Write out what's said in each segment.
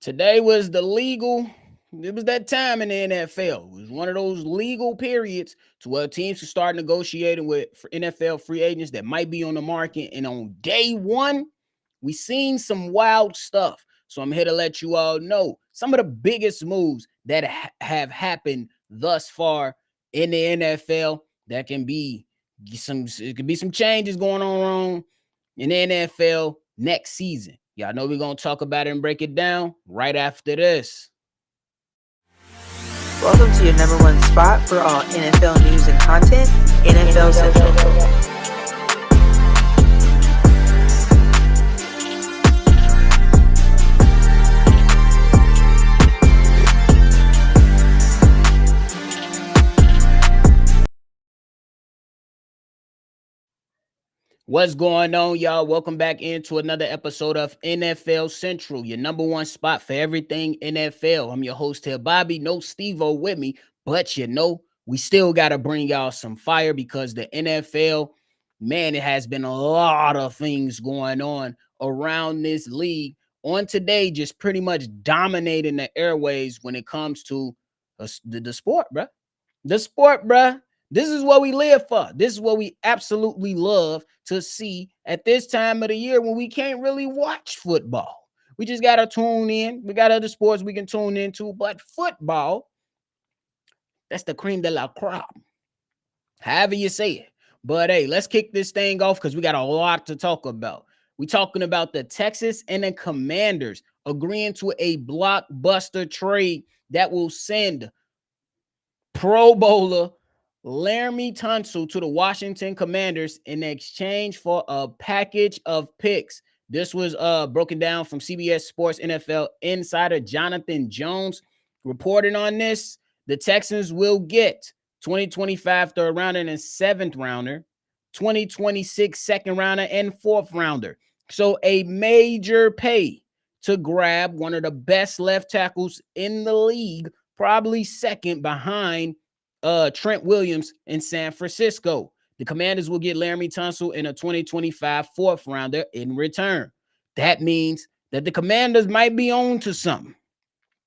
Today was it was that time in the NFL. It was one of those legal periods to where teams can start negotiating with NFL free agents that might be on the market. And on day one, we seen some wild stuff. So I'm here to let you all know some of the biggest moves that have happened thus far in the NFL. That can be it could be some changes going on wrong in the NFL next season. Y'all know we're going to talk about it and break it down right after this. Welcome to your number one spot for all NFL news and content, NFL Central. What's going on, y'all? Welcome back into another episode of NFL Central, your number one spot for everything NFL. I'm your host here, Bobby. No Steve-O with me, but we still got to bring y'all some fire because the NFL, man, it has been a lot of things going on around this league. On today, just pretty much dominating the airways when it comes to the sport, bruh. The sport, bruh. This is what we live for. This is what we absolutely love to see at this time of the year when we can't really watch football. We just got to tune in. We got other sports we can tune into, but football, that's the cream de la crop. However you say it. But hey, let's kick this thing off because we got a lot to talk about. We're talking about the Texas and the Commanders agreeing to a blockbuster trade that will send Pro Bowler Laremy Tunsil to the Washington Commanders in exchange for a package of picks. This was broken down from CBS Sports NFL insider Jonathan Jones reporting on this. The Texans will get 2025 third rounder and seventh rounder, 2026 second rounder and fourth rounder. So a major pay to grab one of the best left tackles in the league, probably second behind Trent Williams in San Francisco. The Commanders will get Laremy Tunsil in a 2025 fourth rounder in return. That means that the Commanders might be on to something.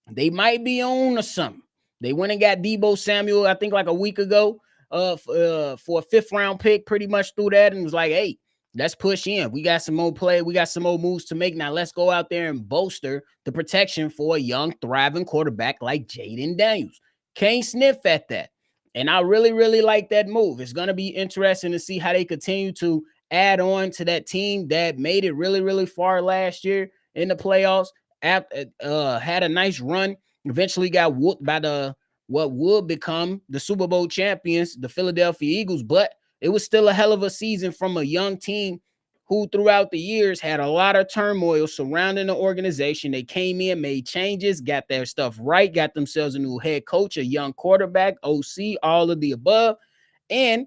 They might be on to something. They went and got Deebo Samuel, I think like a week ago, for a fifth round pick, pretty much through that, and was like, hey, let's push in. We got some more play. We got some more moves to make. Now let's go out there and bolster the protection for a young, thriving quarterback like Jayden Daniels. Can't sniff at that. And I really, really like that move. It's going to be interesting to see how they continue to add on to that team that made it really, really far last year in the playoffs. Had a nice run. Eventually got whooped by what would become the Super Bowl champions, the Philadelphia Eagles. But it was still a hell of a season from a young team who throughout the years had a lot of turmoil surrounding the organization. They came in, made changes, got their stuff right, got themselves a new head coach, a young quarterback, OC, all of the above. And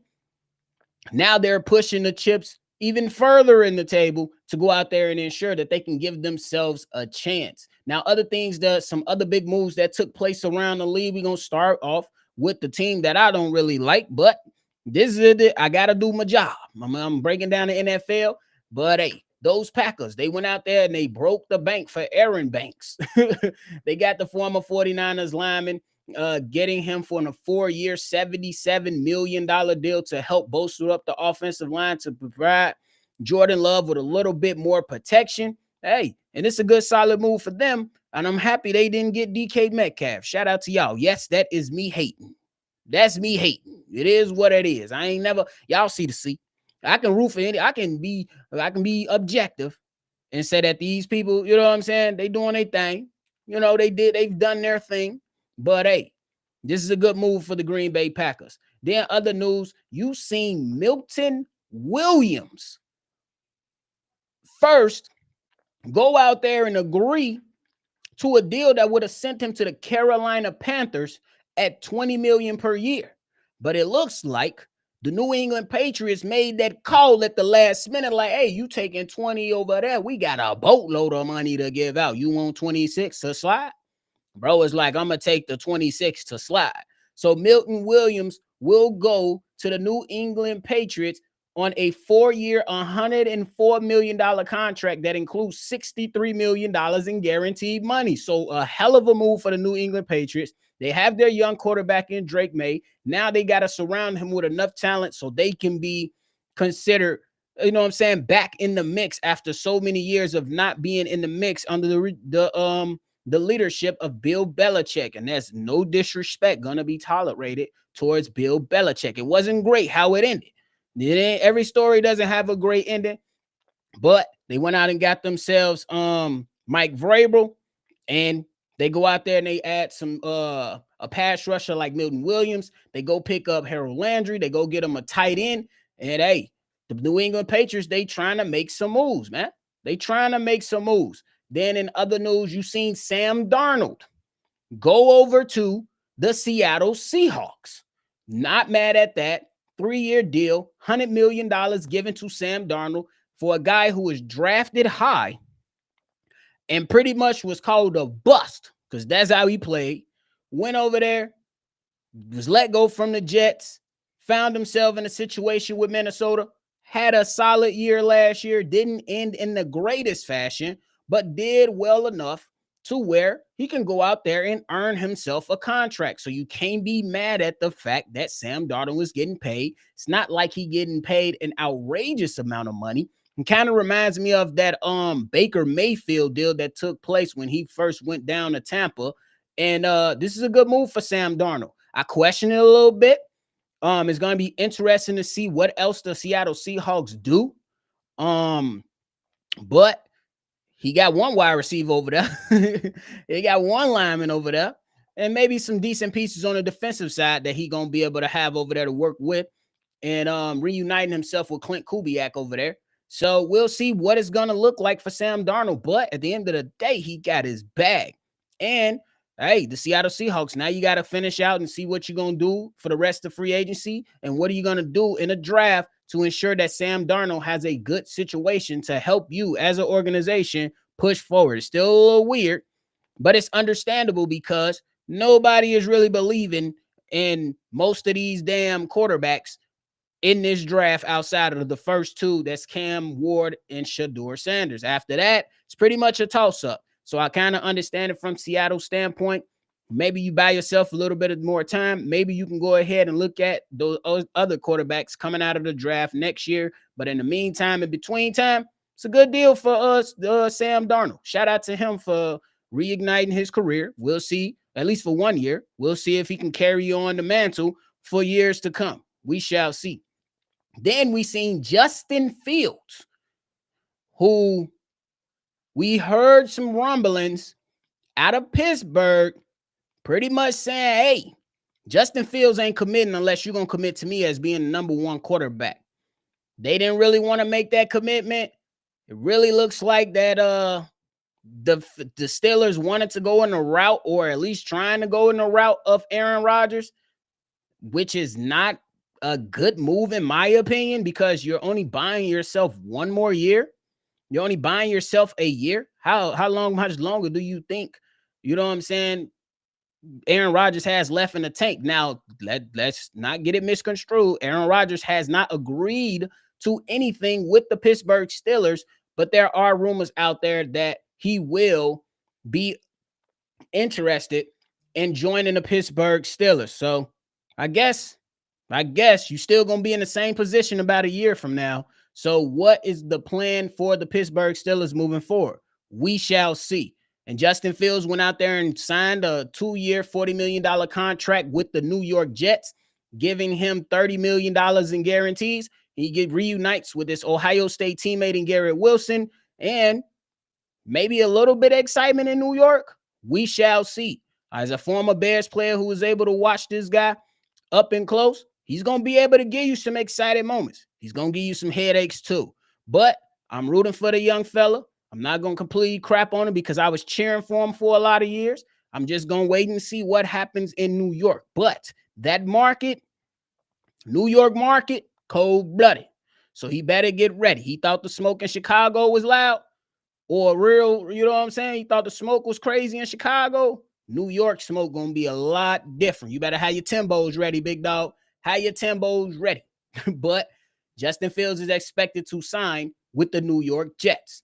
now they're pushing the chips even further in the table to go out there and ensure that they can give themselves a chance. Now, some other big moves that took place around the league, we're going to start off with the team that I don't really like, but this is it. I got to do my job. I'm breaking down the NFL. But hey, those Packers, they went out there and they broke the bank for Aaron Banks. They got the former 49ers lineman, getting him for a 4-year, $77 million deal to help bolster up the offensive line to provide Jordan Love with a little bit more protection. Hey, and it's a good, solid move for them. And I'm happy they didn't get DK Metcalf. Shout out to y'all. Yes, that is me hating. That's me hating. It is what it is. Y'all see the see. I can root for any. I can be objective and say that these people, you know what I'm saying? They doing their thing. They've done their thing. But hey, this is a good move for the Green Bay Packers. Then other news, you seen Milton Williams first go out there and agree to a deal that would have sent him to the Carolina Panthers at $20 million per year. But it looks like the New England Patriots made that call at the last minute, like, hey, you taking 20 over there. We got a boatload of money to give out. You want 26 to slide? Bro is like, I'm going to take the 26 to slide. So Milton Williams will go to the New England Patriots on a 4-year, $104 million contract that includes $63 million in guaranteed money. So a hell of a move for the New England Patriots. They have their young quarterback in Drake May. Now they got to surround him with enough talent so they can be considered, back in the mix after so many years of not being in the mix under the leadership of Bill Belichick. And there's no disrespect going to be tolerated towards Bill Belichick. It wasn't great how it ended. Every story doesn't have a great ending, but they went out and got themselves Mike Vrabel, and they go out there and they add some a pass rusher like Milton Williams. They go pick up Harold Landry. They go get him a tight end. And hey, the New England Patriots, they trying to make some moves, man. They trying to make some moves. Then in other news, you seen Sam Darnold go over to the Seattle Seahawks. Not mad at that. 3-year deal, $100 million given to Sam Darnold for a guy who was drafted high and pretty much was called a bust because that's how he played. Went over there, was let go from the Jets, found himself in a situation with Minnesota, had a solid year last year, didn't end in the greatest fashion, but did well enough to where he can go out there and earn himself a contract. So you can't be mad at the fact that Sam Darnold was getting paid. It's not like he getting paid an outrageous amount of money. It kind of reminds me of that Baker Mayfield deal that took place when he first went down to Tampa. And this is a good move for Sam Darnold. I question it a little bit. It's going to be interesting to see what else the Seattle Seahawks do. But he got one wide receiver over there. He got one lineman over there. And maybe some decent pieces on the defensive side that he going to be able to have over there to work with. And reuniting himself with Clint Kubiak over there. So we'll see what it's going to look like for Sam Darnold. But at the end of the day, he got his bag. And, hey, the Seattle Seahawks, now you got to finish out and see what you're going to do for the rest of free agency. And what are you going to do in a draft to ensure that Sam Darnold has a good situation to help you as an organization push forward. It's still a little weird, but it's understandable because nobody is really believing in most of these damn quarterbacks in this draft outside of the first two. That's Cam Ward and Shedeur Sanders. After that, it's pretty much a toss-up. So I kind of understand it from Seattle's standpoint. Maybe you buy yourself a little bit of more time. Maybe you can go ahead and look at those other quarterbacks coming out of the draft next year. But in the meantime, in between time, it's a good deal for us, Sam Darnold. Shout out to him for reigniting his career. We'll see, at least for 1 year. We'll see if he can carry on the mantle for years to come. We shall see. Then we seen Justin Fields, who we heard some rumblings out of Pittsburgh pretty much saying, hey, Justin Fields ain't committing unless you're going to commit to me as being the number one quarterback. They didn't really want to make that commitment. It really looks like that the Steelers wanted to go in the route, or at least trying to go in the route of Aaron Rodgers, which is not a good move in my opinion, because you're only buying yourself one more year. You're only buying yourself a year. How much longer do you think, you know what I'm saying, Aaron Rodgers has left in the tank? Now, let's not get it misconstrued. Aaron Rodgers has not agreed to anything with the Pittsburgh Steelers, but there are rumors out there that he will be interested in joining the Pittsburgh Steelers. So I guess you're still going to be in the same position about a year from now. So what is the plan for the Pittsburgh Steelers moving forward? We shall see. And Justin Fields went out there and signed a 2-year, $40 million contract with the New York Jets, giving him $30 million in guarantees. He reunites with his Ohio State teammate in Garrett Wilson, and maybe a little bit of excitement in New York. We shall see. As a former Bears player who was able to watch this guy up and close, he's going to be able to give you some exciting moments. He's going to give you some headaches too. But I'm rooting for the young fella. I'm not going to completely crap on him because I was cheering for him for a lot of years. I'm just going to wait and see what happens in New York. But that market, New York market, cold-blooded. So he better get ready. He thought the smoke in Chicago was loud or real, you know what I'm saying? He thought the smoke was crazy in Chicago. New York smoke going to be a lot different. You better have your Timbos ready, big dog. Have your Timbos ready. But Justin Fields is expected to sign with the New York Jets.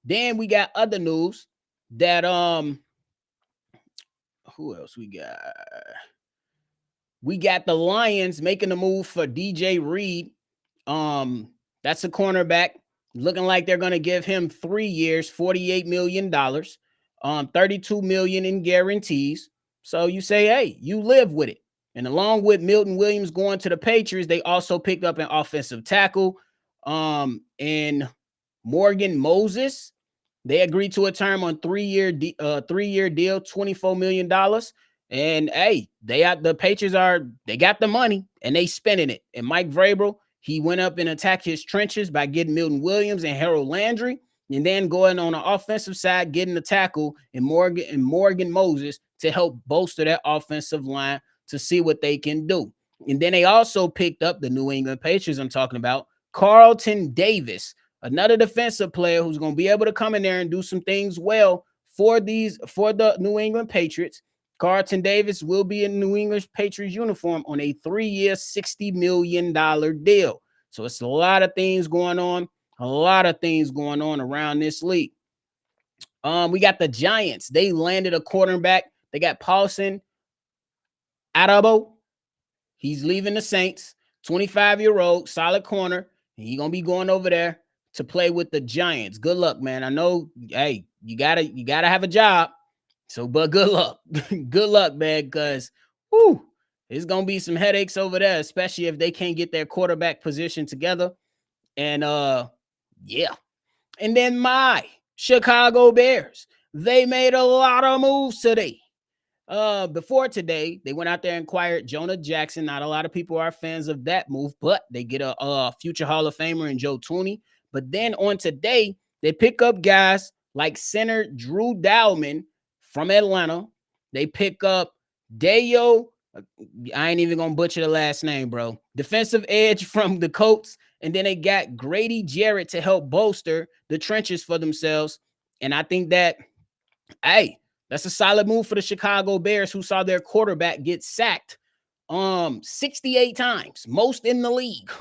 Then we got other news that who else we got? We got the Lions making a move for DJ Reed. That's a cornerback. Looking like they're going to give him 3 years, $48 million, $32 million in guarantees. So you say, hey, you live with it. And along with Milton Williams going to the Patriots, they also picked up an offensive tackle, and Morgan Moses. They agreed to a term on 3-year deal, $24 million. And hey, the Patriots they got the money and they spending it. And Mike Vrabel, he went up and attacked his trenches by getting Milton Williams and Harold Landry, and then going on the offensive side, getting the tackle and Morgan Moses to help bolster that offensive line to see what they can do. And then they also picked up the New England Patriots I'm talking about, Carlton Davis, another defensive player who's going to be able to come in there and do some things well for the New England Patriots. Carlton Davis will be in New England Patriots uniform on a 3-year, $60 million deal. So it's a lot of things going on around this league. We got the Giants. They landed a quarterback. They got Paulson Adebo. He's leaving the Saints, 25-year-old, solid corner. And he's going to be going over there to play with the Giants. Good luck, man. I know, hey, you gotta have a job. So, but good luck. Good luck, man, because it's going to be some headaches over there, especially if they can't get their quarterback position together. And, yeah. And then my Chicago Bears, they made a lot of moves today. Before today, they went out there and acquired Jonah Jackson. Not a lot of people are fans of that move, but they get a future Hall of Famer in Joe Thuney. But then on today, they pick up guys like center Drew Dalman from Atlanta. They pick up Dayo. I ain't even gonna butcher the last name, bro. Defensive edge from the Colts. And then they got Grady Jarrett to help bolster the trenches for themselves. And I think that, hey, that's a solid move for the Chicago Bears, who saw their quarterback get sacked 68 times, most in the league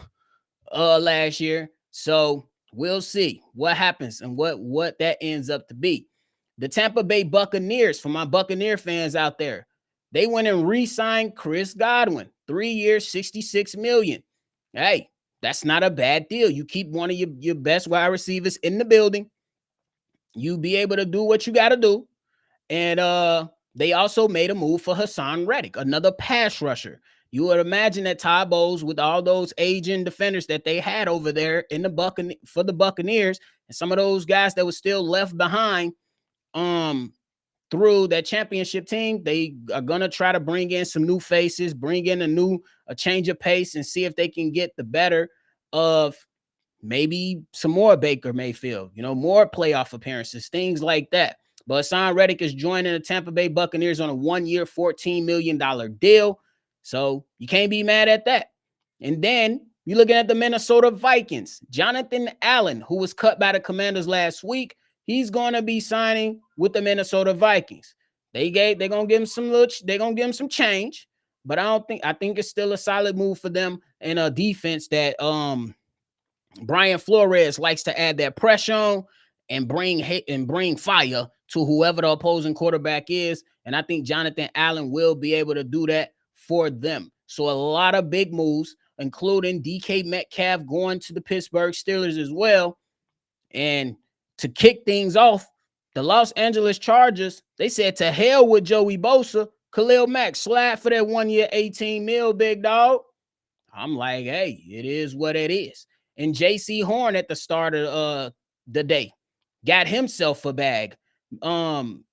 last year. So we'll see what happens and what that ends up to be. The Tampa Bay Buccaneers, for my Buccaneer fans out there, they went and re-signed Chris Godwin, 3 years, $66 million. Hey, that's not a bad deal. You keep one of your best wide receivers in the building. You be able to do what you got to do. And they also made a move for Hassan Reddick, another pass rusher. You would imagine that Todd Bowles, with all those aging defenders that they had over there for the Buccaneers, and some of those guys that were still left behind through that championship team, they are gonna try to bring in some new faces, bring in a change of pace, and see if they can get the better of maybe some more Baker Mayfield, more playoff appearances, things like that. But Hassan Reddick is joining the Tampa Bay Buccaneers on a 1-year, $14 million deal. So you can't be mad at that. And then you're looking at the Minnesota Vikings. Jonathan Allen, who was cut by the Commanders last week, he's going to be signing with the Minnesota Vikings. They're going to give him some change, but I think it's still a solid move for them in a defense that Brian Flores likes to add that pressure on and bring fire to whoever the opposing quarterback is. And I think Jonathan Allen will be able to do that for them. So a lot of big moves, including DK Metcalf going to the Pittsburgh Steelers as well. And to kick things off, the Los Angeles Chargers, they said to hell with Joey Bosa. Khalil Mack, slide for that 1 year, $18 million, big dog. I'm like, hey, it is what it is. And J.C. Horn at the start of the day got himself a bag.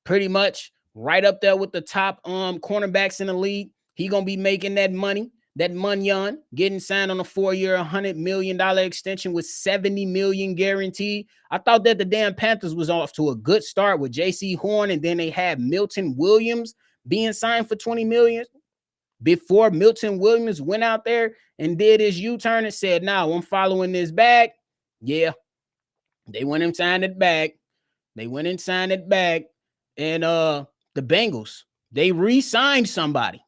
Pretty much right up there with the top cornerbacks in the league. He gonna be making that money, getting signed on a 4-year, $100 million extension with $70 million guaranteed. I thought that the damn Panthers was off to a good start with J.C. Horn, and then they had Milton Williams being signed for $20 million. Before Milton Williams went out there and did his U-turn and said, "No, I'm following this bag." Yeah, they went and signed it back. And the Bengals, they re-signed somebody.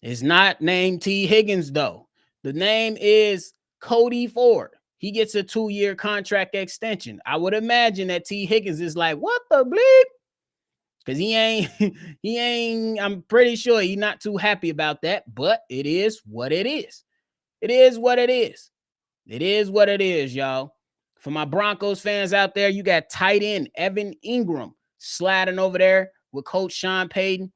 It's not named T. Higgins, though. The name is Cody Ford. he gets a 2-year contract extension. I would imagine that T. Higgins is like, what the bleep? Because he ain't, I'm pretty sure he's not too happy about that, but it is what it is. It is what it is. It is what it is, y'all. For my Broncos fans out there, you got tight end Evan Ingram sliding over there with Coach Sean Payton.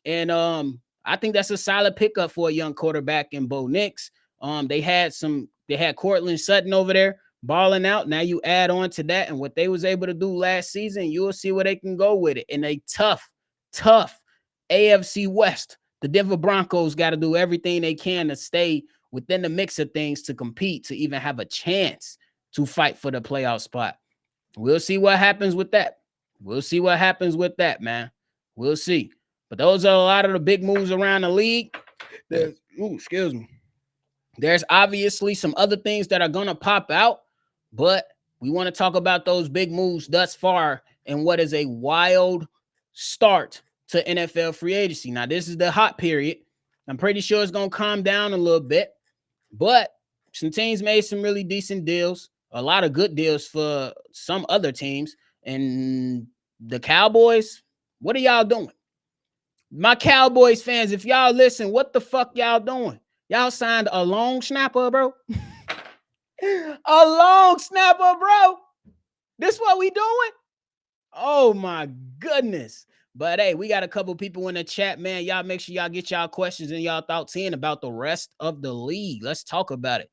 And I think that's a solid pickup for a young quarterback in Bo Nix. They had Cortland Sutton over there balling out. Now you add on to that and what they was able to do last season, you'll see where they can go with it. In a tough AFC West, the Denver Broncos got to do everything they can to stay within the mix of things to compete, to even have a chance to fight for the playoff spot. We'll see what happens with that. We'll see what happens with that, man. We'll see. But those are a lot of the big moves around the league. Excuse me. There's obviously some other things that are going to pop out, but we want to talk about those big moves thus far and what is a wild start to NFL free agency. Now, this is the hot period. I'm pretty sure it's going to calm down a little bit, but some teams made some really decent deals, a lot of good deals for some other teams. And the Cowboys, what are y'all doing? My Cowboys fans, if y'all listen, what the fuck y'all doing? Y'all signed a long snapper, bro. A long snapper, bro. This what we doing? Oh, my goodness. But, hey, we got a couple people in the chat, man. Y'all make sure y'all get y'all questions and y'all thoughts in about the rest of the league. Let's talk about it.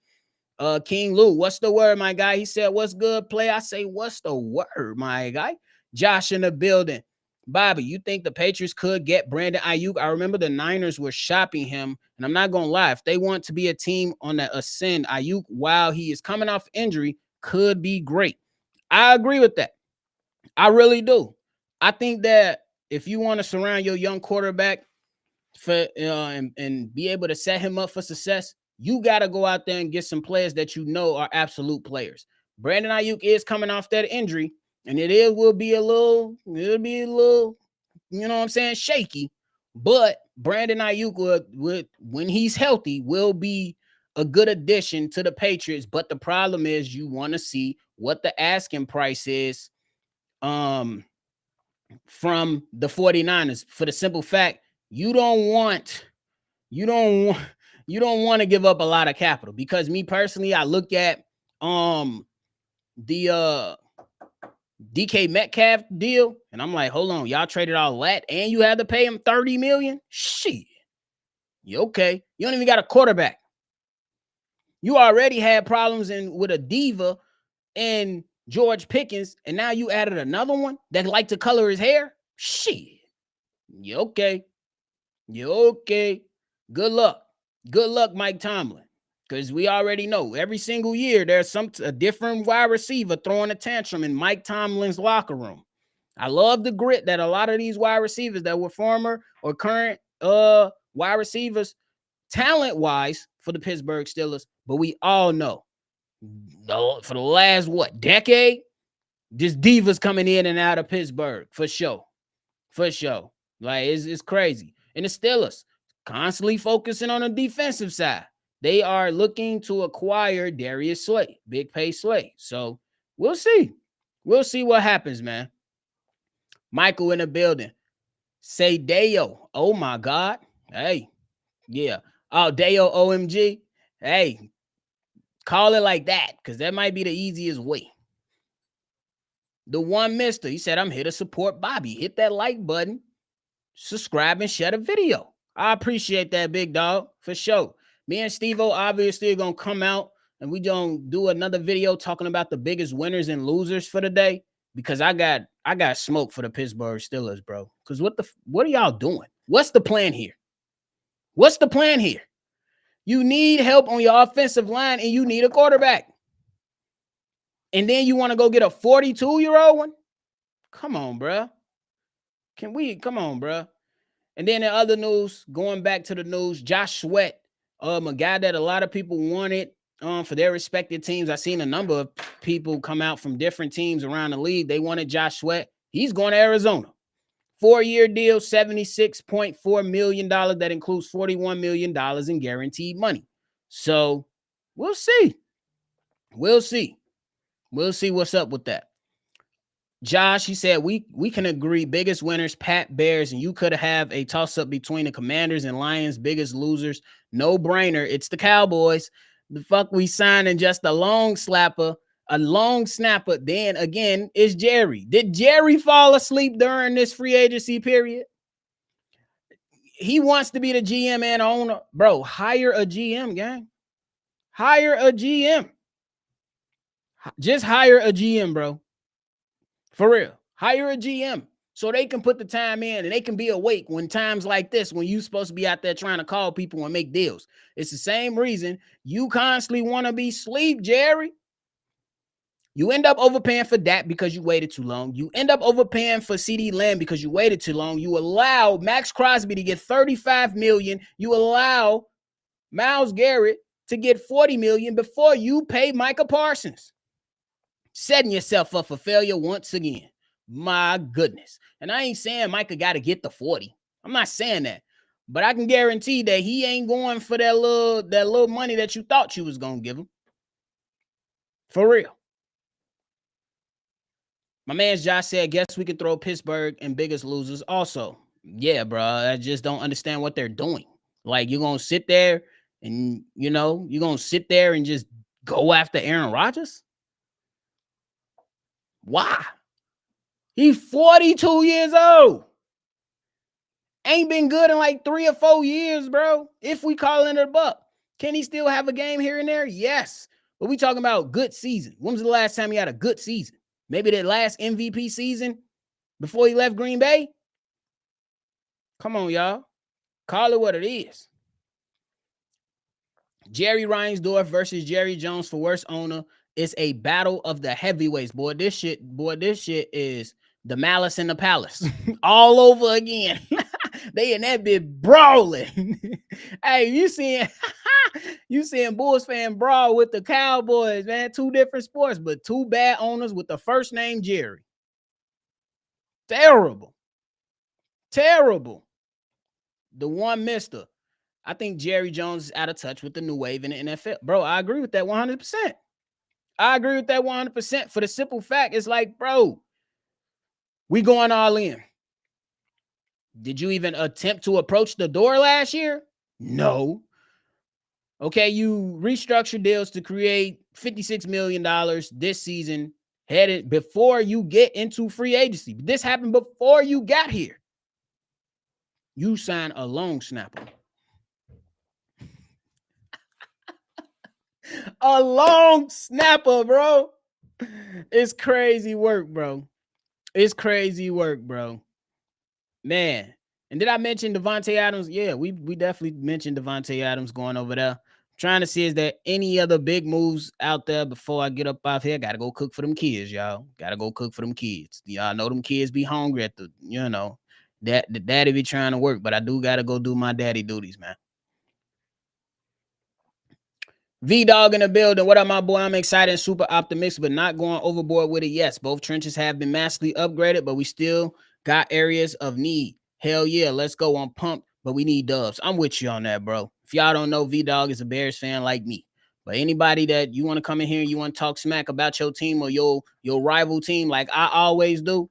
King Lou, what's the word, my guy? He said, what's good, play? I say, what's the word, my guy? Josh in the building. Bobby, you think the Patriots could get Brandon Ayuk? I remember the Niners were shopping him, and I'm not going to lie. If they want to be a team on the ascend, Ayuk, while he is coming off injury, could be great. I agree with that. I really do. I think that if you want to surround your young quarterback for and be able to set him up for success, you got to go out there and get some players that you know are absolute players. Brandon Ayuk is coming off that injury, and will be a little, you know what I'm saying, shaky. But Brandon Ayuk would when he's healthy, will be a good addition to the Patriots. But the problem is you want to see what the asking price is from the 49ers, for the simple fact you don't want to give up a lot of capital. Because me personally, I look at the DK Metcalf deal, and I'm like, hold on, y'all traded all that, and you had to pay him $30 million? Shit. You okay? You don't even got a quarterback. You already had problems with a diva and George Pickens, and now you added another one that like to color his hair? Shit. You okay? You okay? Good luck. Good luck, Mike Tomlin. Because we already know every single year there's a different wide receiver throwing a tantrum in Mike Tomlin's locker room. I love the grit that a lot of these wide receivers that were former or current wide receivers, talent-wise, for the Pittsburgh Steelers, but we all know for the last, decade, just divas coming in and out of Pittsburgh, for sure. For sure. Like, it's crazy. And the Steelers constantly focusing on the defensive side. They are looking to acquire Darius Slay, Big Pay Slay. So we'll see. We'll see what happens, man. Michael in the building. Say Deo. Oh, my God. Hey. Yeah. Oh, Deo OMG. Hey. Call it like that, because that might be the easiest way. The one mister, he said, I'm here to support Bobby. Hit that like button. Subscribe and share the video. I appreciate that, big dog, for sure. Me and Steve-O obviously are going to come out and we don't do another video talking about the biggest winners and losers for the day, because I got smoke for the Pittsburgh Steelers, bro. Because what are y'all doing? What's the plan here? What's the plan here? You need help on your offensive line and you need a quarterback. And then you want to go get a 42-year-old one? Come on, bro. Come on, bro. And then in other news, going back to the news, Josh Sweat, a guy that a lot of people wanted for their respective teams. I've seen a number of people come out from different teams around the league. They wanted Josh Sweat. He's going to Arizona. 4-year deal, $76.4 million. That includes $41 million in guaranteed money. So we'll see. We'll see. We'll see what's up with that. Josh, he said, we can agree biggest winners, Pat, Bears, and you could have a toss-up between the Commanders and Lions, biggest losers. No brainer. It's the Cowboys. The fuck we signing just a long snapper. Then again, it's Jerry. Did Jerry fall asleep during this free agency period? He wants to be the GM and owner. Bro, hire a GM, gang. Hire a GM. Just hire a GM, bro. For real. Hire a GM so they can put the time in and they can be awake when times like this, when you're supposed to be out there trying to call people and make deals. It's the same reason you constantly want to be asleep, Jerry. You end up overpaying for that because you waited too long. You end up overpaying for CeeDee Lamb because you waited too long. You allow Max Crosby to get $35 million. You allow Myles Garrett to get $40 million before you pay Micah Parsons. Setting yourself up for failure once again. My goodness. And I ain't saying Micah got to get the 40. I'm not saying that. But I can guarantee that he ain't going for that little money that you thought you was going to give him. For real. My man Josh said, guess we could throw Pittsburgh and biggest losers also. Yeah, bro. I just don't understand what they're doing. Like, you're going to sit there and, you're going to sit there and just go after Aaron Rodgers? Why? He's 42 years old. Ain't been good in like 3 or 4 years, bro. If we call it a buck. Can he still have a game here and there? Yes. But we talking about good season. When was the last time he had a good season? Maybe the last MVP season before he left Green Bay? Come on, y'all. Call it what it is. Jerry Reinsdorf versus Jerry Jones for worst owner. It's a battle of the heavyweights, boy. This shit is the Malice in the Palace all over again. They in that bit brawling. Hey, you seeing Bulls fan brawl with the Cowboys, man. 2 different sports, but 2 bad owners with the first name Jerry. Terrible. Terrible. The one mister. I think Jerry Jones is out of touch with the new wave in the NFL. Bro, I agree with that 100%. I agree with that 100% for the simple fact. It's like, bro, we going all in. Did you even attempt to approach the door last year? No. Okay, you restructure deals to create $56 million this season headed before you get into free agency. This happened before you got here. You sign a long snapper. A long snapper, bro. It's crazy work, bro. It's crazy work, bro. Man. And did I mention Davante Adams? Yeah, we definitely mentioned Davante Adams going over there. Trying to see is there any other big moves out there before I get up off here. Gotta go cook for them kids, y'all. Gotta go cook for them kids. Y'all know them kids be hungry at the daddy be trying to work, but I do gotta go do my daddy duties, man. V-Dog in the building. What up, my boy? I'm excited and super optimistic, but not going overboard with it. Yes, both trenches have been massively upgraded, but we still got areas of need. Hell yeah, let's go on pump, but we need dubs. I'm with you on that, bro. If y'all don't know, V-Dog is a Bears fan like me. But anybody that you want to come in here and you want to talk smack about your team or your rival team like I always do,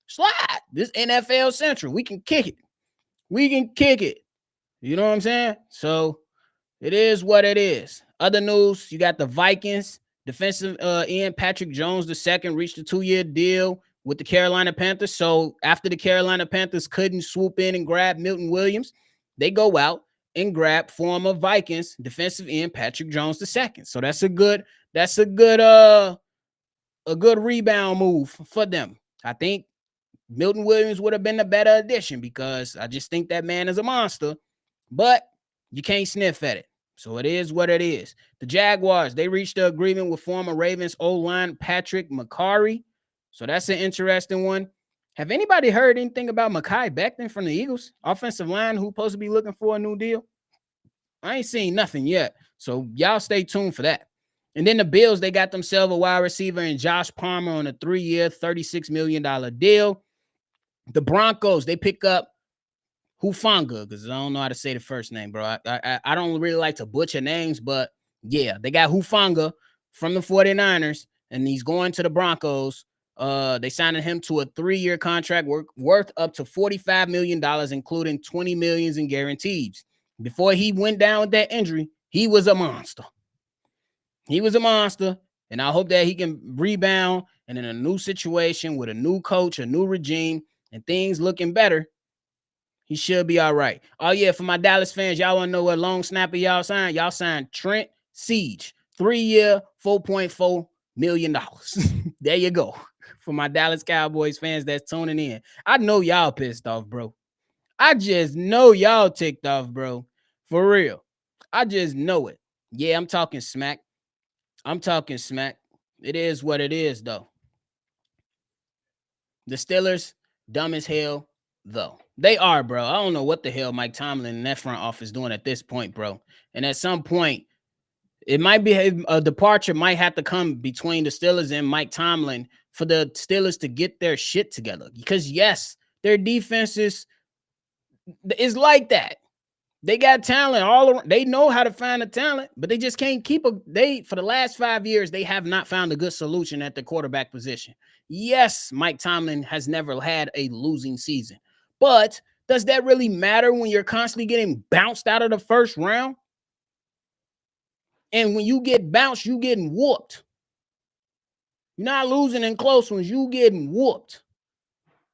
slide. This NFL Central. We can kick it. We can kick it. You know what I'm saying? So it is what it is. Other news, you got the Vikings. Defensive end Patrick Jones II reached a 2-year deal with the Carolina Panthers. So after the Carolina Panthers couldn't swoop in and grab Milton Williams, they go out and grab former Vikings defensive end Patrick Jones II. So that's a good rebound move for them. I think Milton Williams would have been a better addition because I just think that man is a monster, but you can't sniff at it. So it is what it is. The Jaguars, they reached an agreement with former Ravens O-line Patrick McCarry. So that's an interesting one. Have anybody heard anything about Mekhi Becton from the Eagles? Offensive line who's supposed to be looking for a new deal? I ain't seen nothing yet. So y'all stay tuned for that. And then the Bills, they got themselves a wide receiver and Josh Palmer on a 3-year, $36 million deal. The Broncos, they pick up Hufanga, because I don't know how to say the first name, bro. I don't really like to butcher names, but yeah, they got Hufanga from the 49ers, and he's going to the Broncos. They signed him to a 3-year contract worth up to $45 million, including $20 million in guarantees. Before he went down with that injury, he was a monster. He was a monster, and I hope that he can rebound and in a new situation with a new coach, a new regime, and things looking better, he should be all right. Oh, yeah, for my Dallas fans, y'all want to know what long snapper y'all signed? Y'all signed Trent Siege, 3-year, $4.4 million. There you go. For my Dallas Cowboys fans that's tuning in. I know y'all pissed off, bro. I just know y'all ticked off, bro. For real. I just know it. Yeah, I'm talking smack. I'm talking smack. It is what it is, though. The Steelers, dumb as hell, though. They are, bro. I don't know what the hell Mike Tomlin and that front office doing at this point, bro. And at some point, it might be a departure might have to come between the Steelers and Mike Tomlin for the Steelers to get their shit together. Because, yes, their defense is like that. They got talent all around. They know how to find the talent, but they just can't keep for the last 5 years, they have not found a good solution at the quarterback position. Yes, Mike Tomlin has never had a losing season, but does that really matter when you're constantly getting bounced out of the first round? And when you get bounced, you getting whooped. You're not losing in close ones, you getting whooped.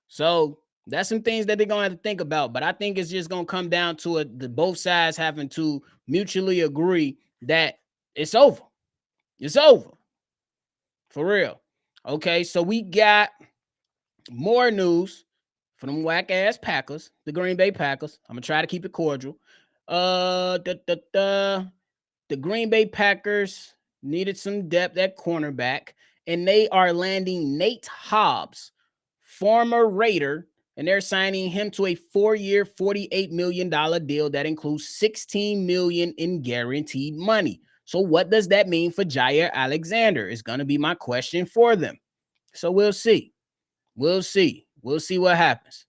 So that's some things that they're going to have to think about. But I think it's just going to come down to the both sides having to mutually agree that it's over. It's over. For real. Okay, so we got more news for them whack-ass Packers, the Green Bay Packers. I'm going to try to keep it cordial. The Green Bay Packers needed some depth at cornerback, and they are landing Nate Hobbs, former Raider, and they're signing him to a 4-year, $48 million deal that includes $16 million in guaranteed money. So what does that mean for Jaire Alexander is going to be my question for them. So we'll see. We'll see. We'll see what happens.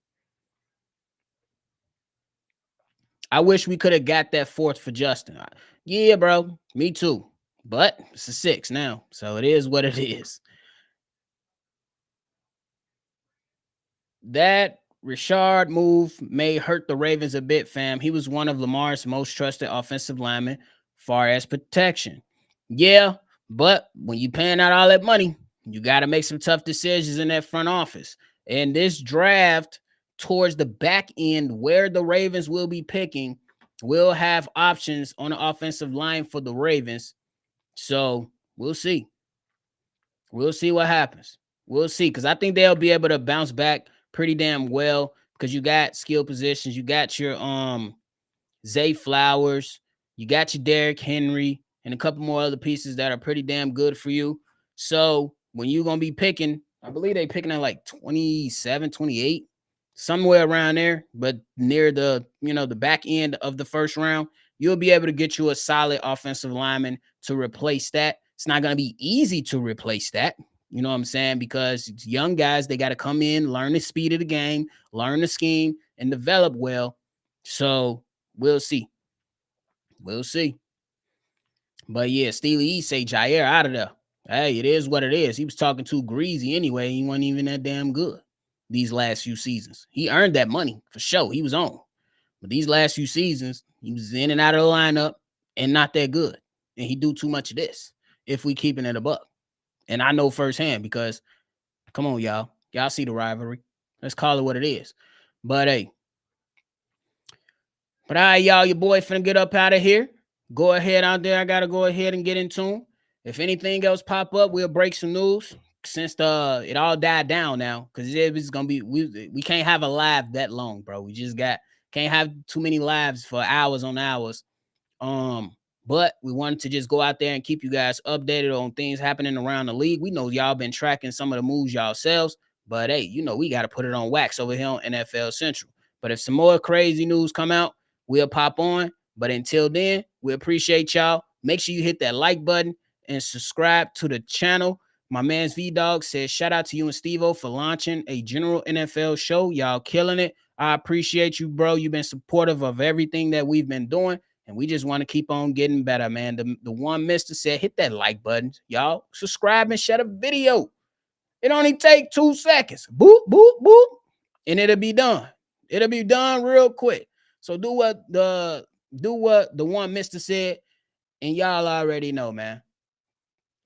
I wish we could have got that fourth for Justin. Yeah, bro. Me too. But it's a 6 now. So it is what it is. That Richard move may hurt the Ravens a bit, fam. He was one of Lamar's most trusted offensive linemen far as protection. Yeah, but when you paying out all that money, you got to make some tough decisions in that front office. And this draft towards the back end where the Ravens will be picking will have options on the offensive line for the Ravens. So we'll see. We'll see what happens. We'll see, because I think they'll be able to bounce back pretty damn well because you got skill positions. You got your Zay Flowers. You got your Derrick Henry and a couple more other pieces that are pretty damn good for you. So when you're going to be picking, I believe they picking at like 27, 28, somewhere around there, but near the, the back end of the first round, you'll be able to get you a solid offensive lineman to replace that. It's not going to be easy to replace that. You know what I'm saying? Because it's young guys, they got to come in, learn the speed of the game, learn the scheme, and develop well. So we'll see. We'll see. But yeah, Steely E say Jaire out of there. Hey, it is what it is. He was talking too greasy anyway. He wasn't even that damn good these last few seasons. He earned that money for sure. He was on. But these last few seasons, he was in and out of the lineup and not that good. And he do too much of this if we keeping it a buck. And I know firsthand because, come on, y'all. Y'all see the rivalry. Let's call it what it is. But, hey. But, all right, y'all, your boy finna get up out of here. Go ahead out there. I got to go ahead and get in tune. If anything else pop up, we'll break some news since it all died down now. Because it's going to be, we can't have a live that long, bro. We just can't have too many lives for hours on hours. But we wanted to just go out there and keep you guys updated on things happening around the league. We know y'all been tracking some of the moves yourselves, but hey, we got to put it on wax over here on NFL Central. But if some more crazy news come out, we'll pop on. But until then, we appreciate y'all. Make sure you hit that like button and subscribe to the channel. My man's V-Dog says, shout out to you and Steve-O for launching a general NFL show. Y'all killing it. I appreciate you, bro. You've been supportive of everything that we've been doing. And we just want to keep on getting better, man. The one mister said, hit that like button. Y'all subscribe and share the video. It only take 2 seconds. Boop, boop, boop. And it'll be done. It'll be done real quick. So do what the one mister said. And y'all already know, man.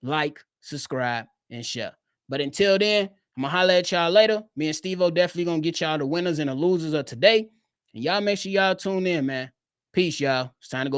Like, subscribe, and share. But until then, I'm going to holler at y'all later. Me and Steve-O definitely going to get y'all the winners and the losers of today. And y'all make sure y'all tune in, man. Peace, y'all. It's time to go.